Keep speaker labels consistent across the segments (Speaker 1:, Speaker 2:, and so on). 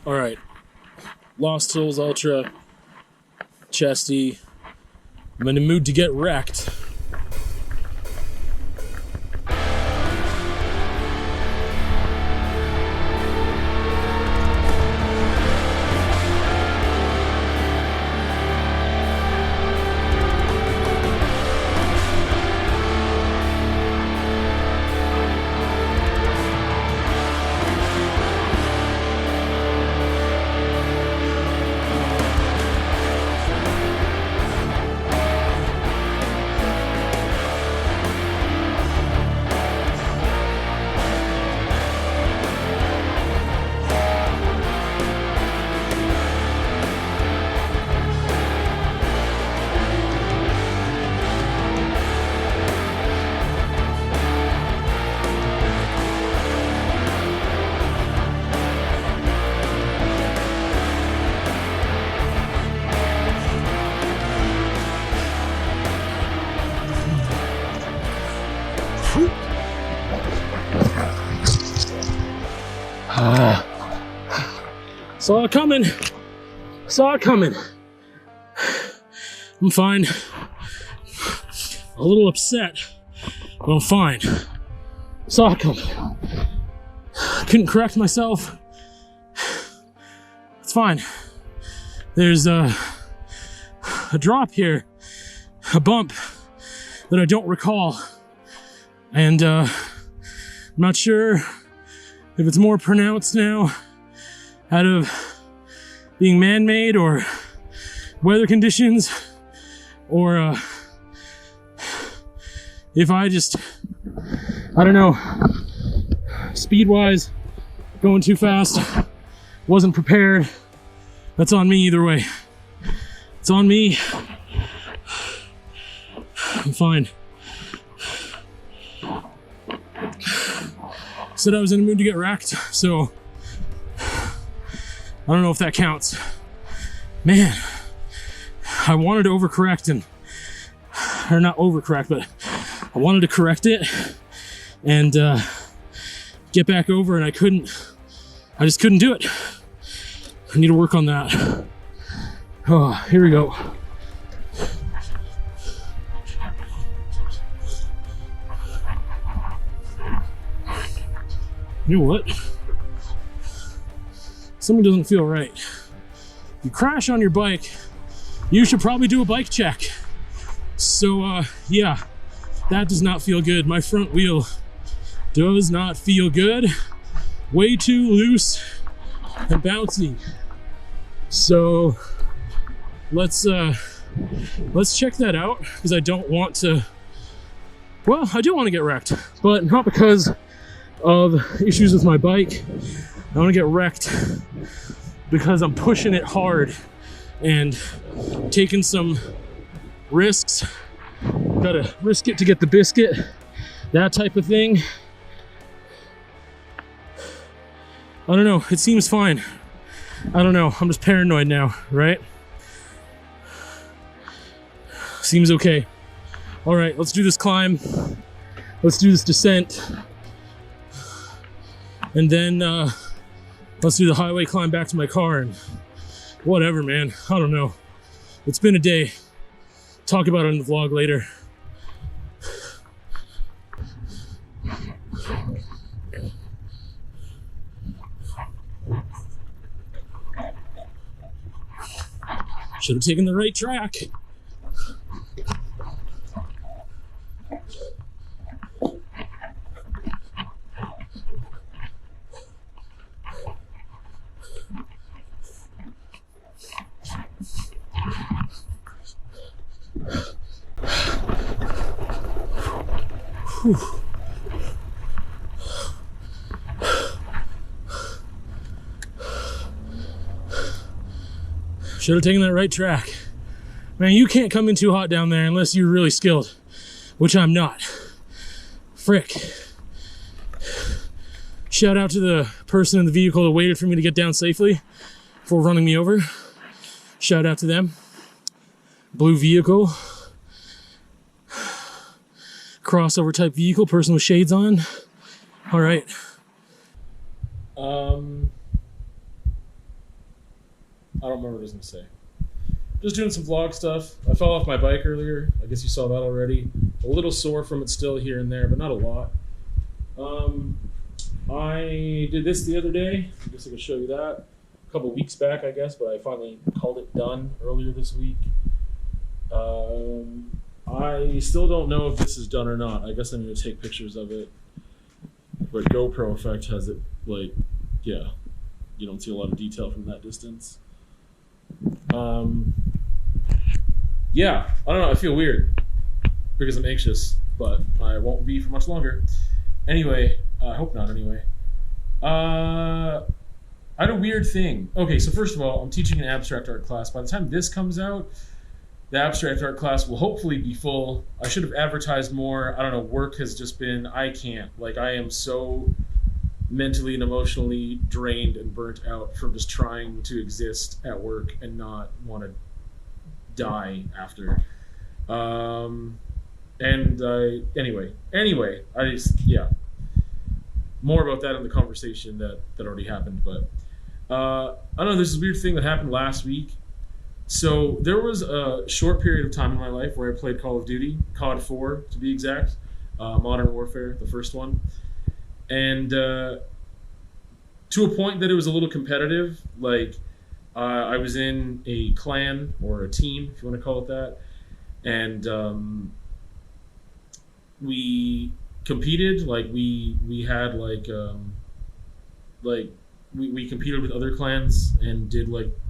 Speaker 1: All right, Lost Hills Ultra, chesty. I'm in the mood to get wrecked. Saw it coming. Saw it coming. I'm fine. A little upset, but I'm fine. Saw it coming. Couldn't correct myself. It's fine. There's a drop here, a bump that I don't recall. And I'm not sure if it's more pronounced now out of being man-made or weather conditions, or if I don't know, speed-wise, going too fast, wasn't prepared. That's on me either way. It's on me. I'm fine. Said I was in the mood to get wrecked, so I don't know if that counts. Man, I wanted to overcorrect or not overcorrect, but I wanted to correct it and get back over, and I just couldn't do it. I need to work on that. Oh, here we go. You know what? Something doesn't feel right. You crash on your bike, you should probably do a bike check. So yeah, that does not feel good. My front wheel does not feel good. Way too loose and bouncy. So let's check that out, because I don't want to, well, I do want to get wrecked, but not because of issues with my bike. I want to get wrecked because I'm pushing it hard and taking some risks. Gotta risk it to get the biscuit, that type of thing. I don't know, it seems fine. I don't know, I'm just paranoid now, right? Seems okay. All right, let's do this climb. Let's do this descent. And then let's do the highway climb back to my car, and whatever, man. I don't know. It's been a day. Talk about it in the vlog later. Should have taken the right track. Whew. Should have taken that right track. Man, you can't come in too hot down there unless you're really skilled, which I'm not. Frick. Shout out to the person in the vehicle that waited for me to get down safely before running me over. Shout out to them. Blue vehicle. Crossover type vehicle, person with shades on. All right. I don't remember what I was going to say. Just doing some vlog stuff. I fell off my bike earlier. I guess you saw that already. A little sore from it still here and there, but not a lot. I did this the other day. I guess I could show you that. A couple weeks back, I guess, but I finally called it done earlier this week. I still don't know if this is done or not. I guess I'm going to take pictures of it. But GoPro Effect has it, like, yeah. You don't see a lot of detail from that distance. Yeah, I don't know. I feel weird because I'm anxious, but I won't be for much longer. Anyway, I hope not anyway. I had a weird thing. Okay, so first of all, I'm teaching an abstract art class. By the time this comes out, the abstract art class will hopefully be full. I should have advertised more. I don't know, work has just been, I can't. Like, I am so mentally and emotionally drained and burnt out from just trying to exist at work and not want to die after. Anyway, I just, yeah. More about that in the conversation that already happened, but I don't know, there's this weird thing that happened last week. So there was a short period of time in my life where I played Call of Duty, COD 4 to be exact, Modern Warfare, the first one. And to a point that it was a little competitive, like I was in a clan or a team, if you want to call it that, and we competed. Like we had we competed with other clans and did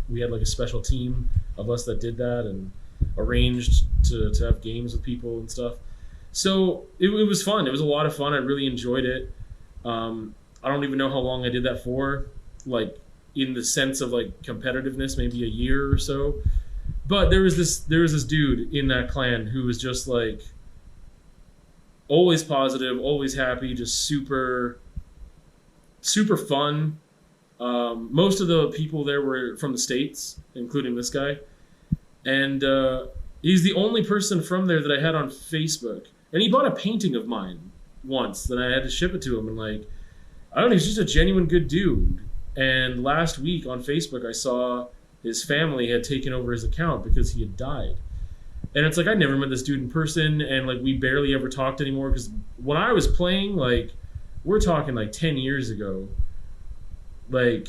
Speaker 1: we had a special team of us that did that and arranged to have games with people and stuff. So it was fun. It was a lot of fun. I really enjoyed it. I don't even know how long I did that for, in the sense of competitiveness, maybe a year or so. But there was this dude in that clan who was just always positive, always happy, just super fun. Most of the people there were from the States, including this guy. And he's the only person from there that I had on Facebook. And he bought a painting of mine once that I had to ship it to him. And I don't know, he's just a genuine good dude. And last week on Facebook, I saw his family had taken over his account because he had died. And it's I never met this dude in person, and we barely ever talked anymore, because when I was playing, we're talking 10 years ago. And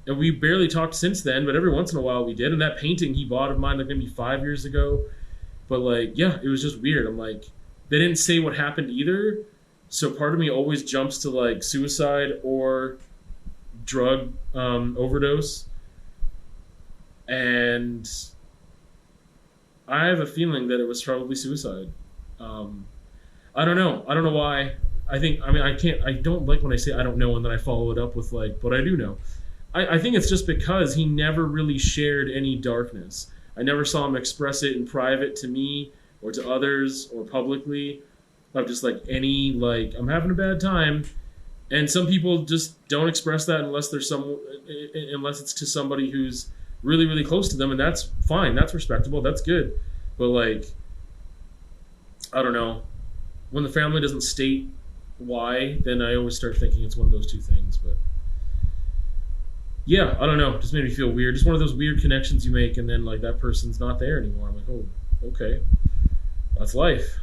Speaker 1: we barely talked since then, but every once in a while we did. And that painting he bought of mine maybe 5 years ago. But yeah, it was just weird. I'm they didn't say what happened either. So part of me always jumps to suicide or drug overdose. And I have a feeling that it was probably suicide. I don't know. I don't know why. I don't like when I say I don't know and then I follow it up with but I do know. I think it's just because he never really shared any darkness. I never saw him express it in private to me or to others or publicly. Of just I'm having a bad time. And some people just don't express that unless it's to somebody who's really, really close to them, and that's fine. That's respectable. That's good. But I don't know. When the family doesn't state why, then I always start thinking it's one of those two things. But yeah, I don't know. It just made me feel weird. Just one of those weird connections you make, and then that person's not there anymore. I'm oh, okay, that's life.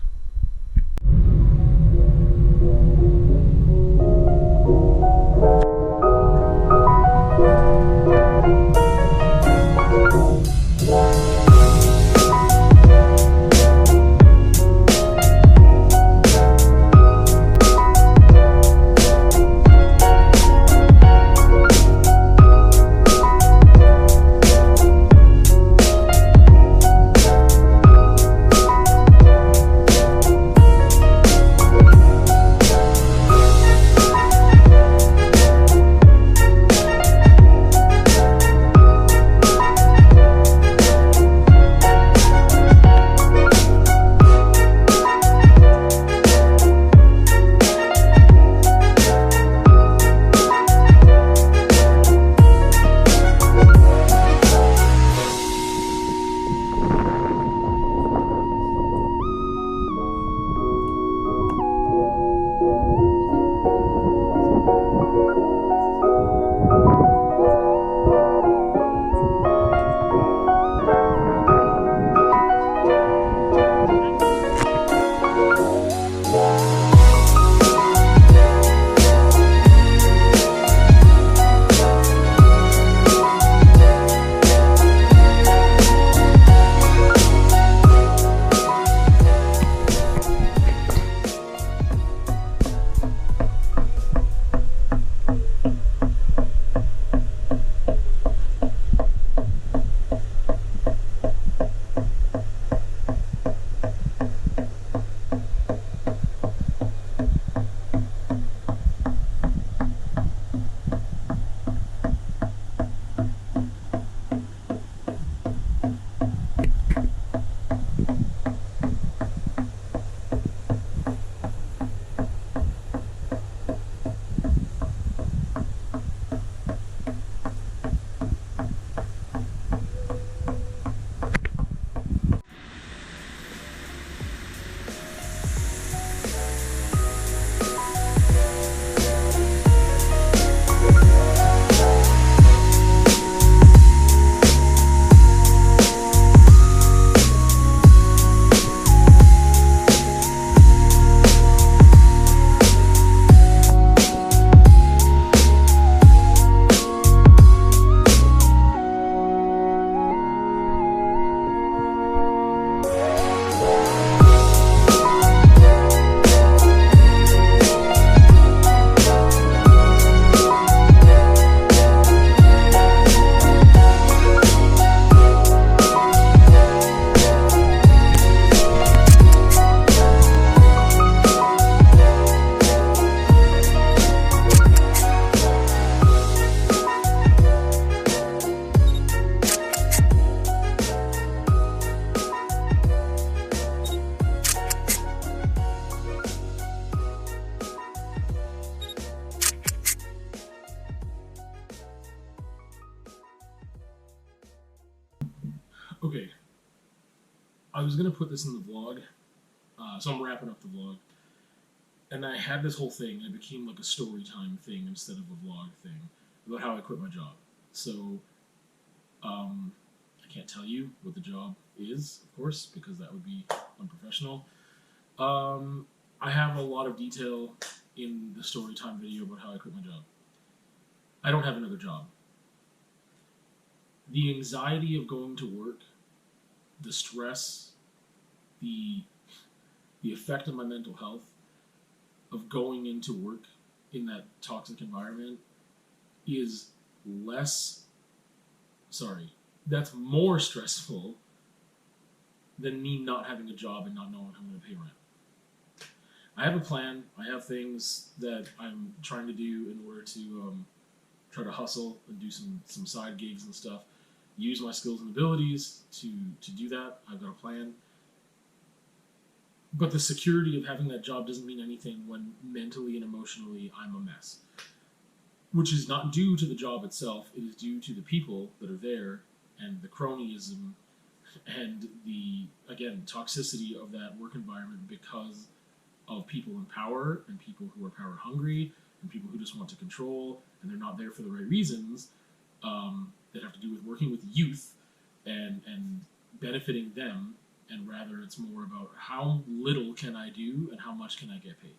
Speaker 1: I was going to put this in the vlog, so I'm wrapping up the vlog. And I had this whole thing, and it became like a story time thing instead of a vlog thing, about how I quit my job. So, I can't tell you what the job is, of course, because that would be unprofessional. I have a lot of detail in the story time video about how I quit my job. I don't have another job. The anxiety of going to work, the stress, the effect on my mental health of going into work in that toxic environment is that's more stressful than me not having a job and not knowing how I'm going to pay rent. I have a plan. I have things that I'm trying to do in order to try to hustle and do some side gigs and stuff. Use my skills and abilities to do that. I've got a plan. But the security of having that job doesn't mean anything when mentally and emotionally I'm a mess. Which is not due to the job itself. It is due to the people that are there and the cronyism and the, again, toxicity of that work environment because of people in power and people who are power hungry and people who just want to control and they're not there for the right reasons that have to do with working with youth and benefiting them, and rather it's more about how little can I do and how much can I get paid.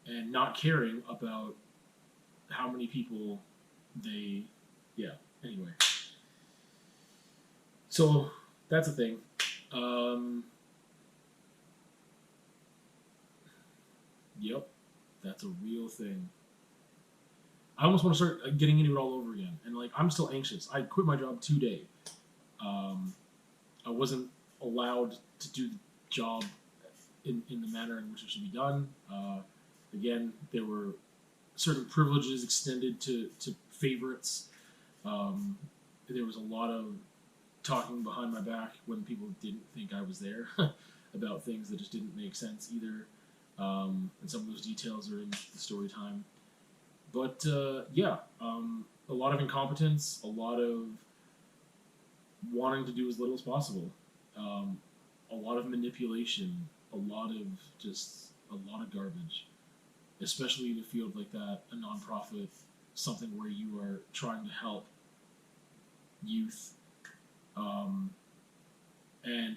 Speaker 1: And not caring about how many people anyway. So that's a thing. Yep, that's a real thing. I almost want to start getting into it all over again. And like, I'm still anxious. I quit my job today. I wasn't allowed to do the job in the manner in which it should be done. Again, there were certain privileges extended to favorites. There was a lot of talking behind my back when people didn't think I was there about things that just didn't make sense either. And some of those details are in the story time. But a lot of incompetence, a lot of wanting to do as little as possible, a lot of manipulation, a lot of garbage, especially in a field like that, a nonprofit, something where you are trying to help youth. And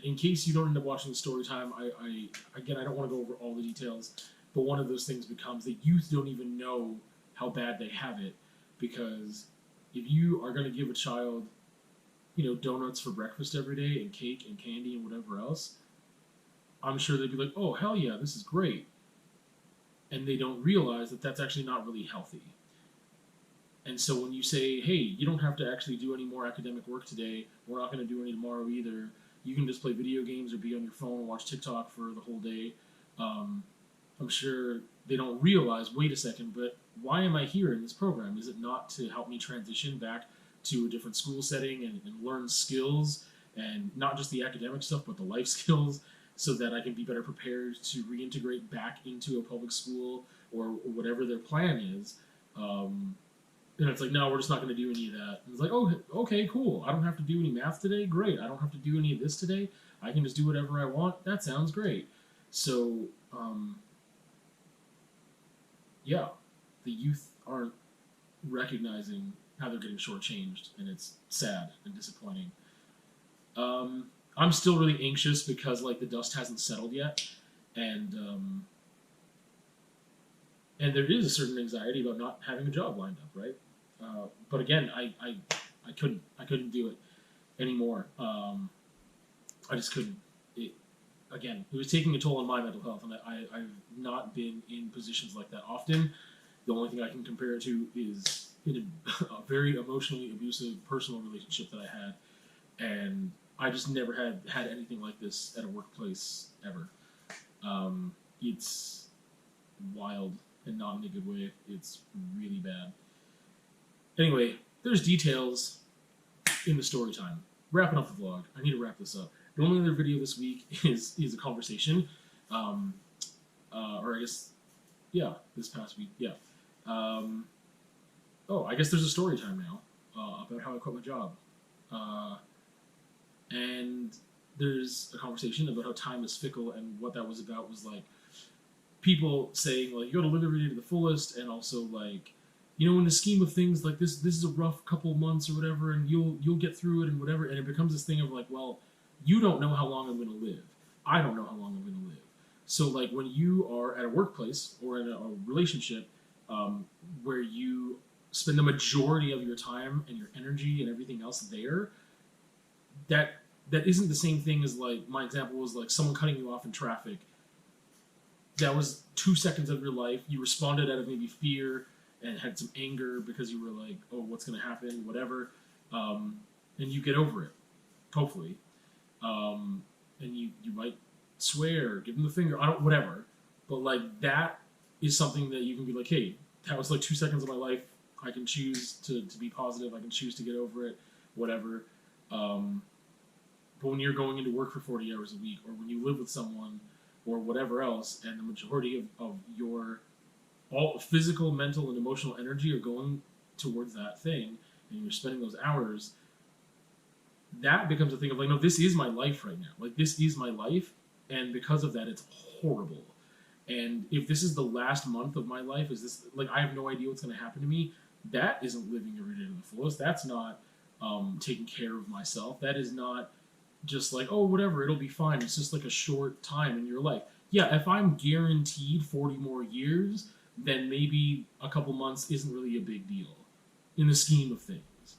Speaker 1: in case you don't end up watching the story time, I don't want to go over all the details, but one of those things becomes that youth don't even know how bad they have it, because if you are going to give a child, donuts for breakfast every day and cake and candy and whatever else, I'm sure they'd be like, oh, hell yeah, this is great. And they don't realize that that's actually not really healthy. And so when you say, hey, you don't have to actually do any more academic work today, we're not going to do any tomorrow either, you can just play video games or be on your phone and watch TikTok for the whole day, I'm sure they don't realize, wait a second, but why am I here in this program? Is it not to help me transition back to a different school setting and learn skills, and not just the academic stuff, but the life skills, so that I can be better prepared to reintegrate back into a public school or whatever their plan is? And it's like, no, we're just not going to do any of that. And it's like, oh, okay, cool. I don't have to do any math today? Great. I don't have to do any of this today? I can just do whatever I want? That sounds great. So, the youth aren't recognizing how they're getting shortchanged, and it's sad and disappointing. I'm still really anxious because, the dust hasn't settled yet, and there is a certain anxiety about not having a job lined up, right? But again, I couldn't do it anymore. I just couldn't. It was taking a toll on my mental health, and I've not been in positions like that often. The only thing I can compare it to is in a very emotionally abusive personal relationship that I had, and I just never had anything like this at a workplace ever. It's wild, and not in a good way. It's really bad. Anyway, there's details in the story time. Wrapping up the vlog. I need to wrap this up. The only other video this week is a conversation, this past week, yeah. I guess there's a story time now about how I quit my job. And there's a conversation about how time is fickle, and what that was about was like people saying like you got to live every day to the fullest, and also like, you know, in the scheme of things, like this is a rough couple of months or whatever, and you'll get through it and whatever. And it becomes this thing of like, well, you don't know how long I'm going to live. I don't know how long I'm going to live. So like when you are at a workplace or in a relationship, where you spend the majority of your time and your energy and everything else there, that isn't the same thing as like my example was like someone cutting you off in traffic. That was 2 seconds of your life. You responded out of maybe fear and had some anger because you were like, oh, what's going to happen, whatever, and you get over it, hopefully, and you might swear, give them the finger, I don't, whatever, but like that is something that you can be like, hey, that was like 2 seconds of my life. I can choose to be positive. I can choose to get over it, whatever. But when you're going into work for 40 hours a week, or when you live with someone, or whatever else, and the majority of your all physical, mental, and emotional energy are going towards that thing, and you're spending those hours, that becomes a thing of like, no, this is my life right now. Like, this is my life, and because of that, it's horrible. And if this is the last month of my life, is this, like, I have no idea what's going to happen to me, that isn't living every day to the fullest. That's not taking care of myself. That is not just like, oh, whatever, it'll be fine. It's just like a short time in your life. Yeah, if I'm guaranteed 40 more years, then maybe a couple months isn't really a big deal in the scheme of things.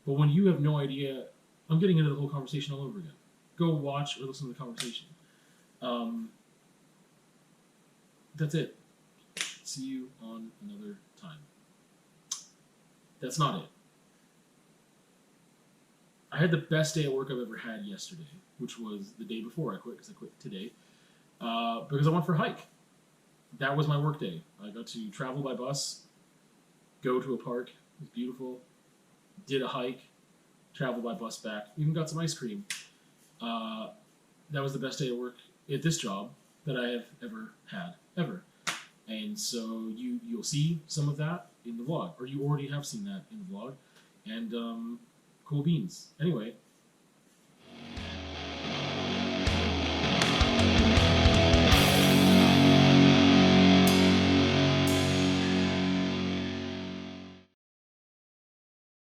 Speaker 1: But when you have no idea, I'm getting into the whole conversation all over again. Go watch or listen to the conversation. That's it. See you on another time. That's not it. I had the best day at work I've ever had yesterday, which was the day before I quit, because I quit today, because I went for a hike. That was my work day. I got to travel by bus, go to a park. It was beautiful. Did a hike, traveled by bus back, even got some ice cream. That was the best day at work at this job that I have ever had, ever. And so you'll see some of that in the vlog, or you already have seen that in the vlog. And cool beans. Anyway,